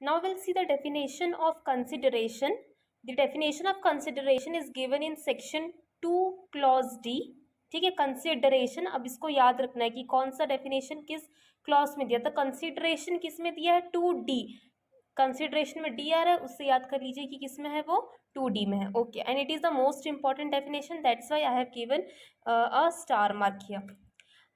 Now we'll see the definition of consideration. The definition of consideration is given in section 2 clause D. ठीक है, consideration, अब इसको याद रखना है कि कौन सा डेफिनेशन किस क्लॉज में दिया था. कंसिडरेशन किस में दिया है? 2D. कंसिडरेशन में डी आ रहा है, उससे याद कर लीजिए कि किस में है वो, 2D में है. Okay, and it is the most important definition, that's why I have given a star mark here.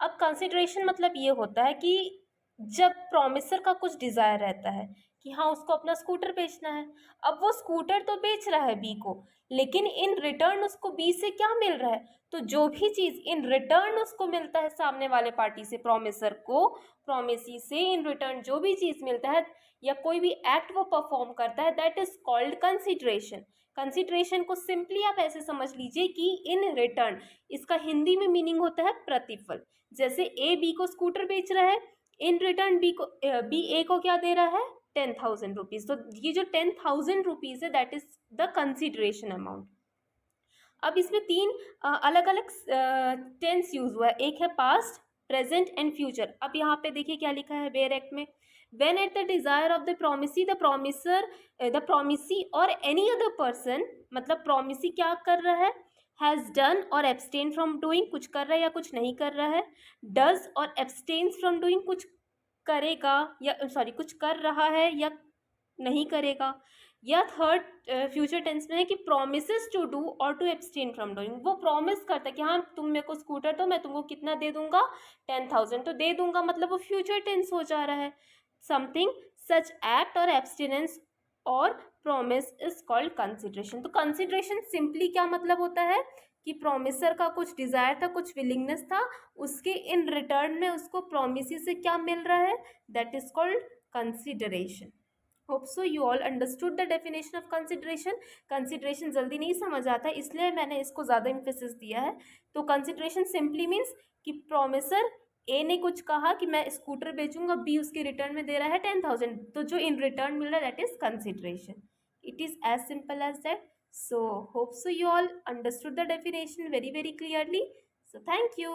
अब कंसिडरेशन मतलब ये होता है कि जब प्रोमिसर का कुछ डिज़ायर रहता है कि हाँ उसको अपना स्कूटर बेचना है. अब वो स्कूटर तो बेच रहा है बी को, लेकिन इन रिटर्न उसको बी से क्या मिल रहा है? तो जो भी चीज़ इन रिटर्न उसको मिलता है सामने वाले पार्टी से, प्रोमिसर को प्रोमिसी से इन रिटर्न जो भी चीज़ मिलता है या कोई भी एक्ट वो परफॉर्म करता है, that is called consideration. Consideration को सिंपली आप ऐसे समझ लीजिए कि इन रिटर्न, इसका हिंदी में मीनिंग होता है प्रतिफल. जैसे ए बी को स्कूटर बेच रहा है, इन रिटर्न बी ए को क्या दे रहा है? 10,000 रुपीज़. तो ये जो 10,000 रुपीज़ है, that is the consideration amount. अब इसमें तीन अलग अलग टेंस यूज हुआ है. एक है पास्ट, प्रेजेंट एंड फ्यूचर. अब यहाँ पे देखिए क्या लिखा है वेयर एक्ट में. When at the desire of the promisee, the promisor, the promisee और एनी अदर पर्सन, मतलब प्रोमिसी क्या कर रहा है? हैज़ डन और एब्सटेन फ्रॉम डूइंग, कुछ कर रहा है या कुछ नहीं कर रहा है. डज और एब्सटेन्स फ्रॉम डूइंग, कुछ करेगा या सॉरी कुछ कर रहा है या नहीं करेगा. या थर्ड फ्यूचर टेंस में है कि प्रोमिसेस टू डू और टू एब्सटेन फ्रॉम डूइंग. वो प्रॉमिस करता है कि हाँ तुम मेरे को स्कूटर दो, मैं तुमको कितना दे दूंगा? 10,000. तो दे दूंगा मतलब वो फ्यूचर टेंस हो जा रहा है. समथिंग सच एक्ट और एब्सटेनेंस और प्रॉमिस इज कॉल्ड कंसिडरेशन. तो कंसिडरेशन सिंपली क्या मतलब होता है कि प्रोमिसर का कुछ डिज़ायर था, कुछ विलिंगनेस था, उसके इन रिटर्न में उसको प्रोमिसी से क्या मिल रहा है, that is called consideration. Hope so you all understood the definition of consideration. Consideration जल्दी नहीं समझ आता है, इसलिए मैंने इसको ज़्यादा इम्फेसिस दिया है. तो कंसिडरेशन सिंपली मीन्स कि प्रोमिसर ए ने कुछ कहा कि मैं स्कूटर बेचूंगा, बी उसके रिटर्न में दे रहा है 10,000, तो जो इन रिटर्न मिल रहा है that is consideration. It is as simple as that. So hope so you all understood the definition very clearly. So thank you.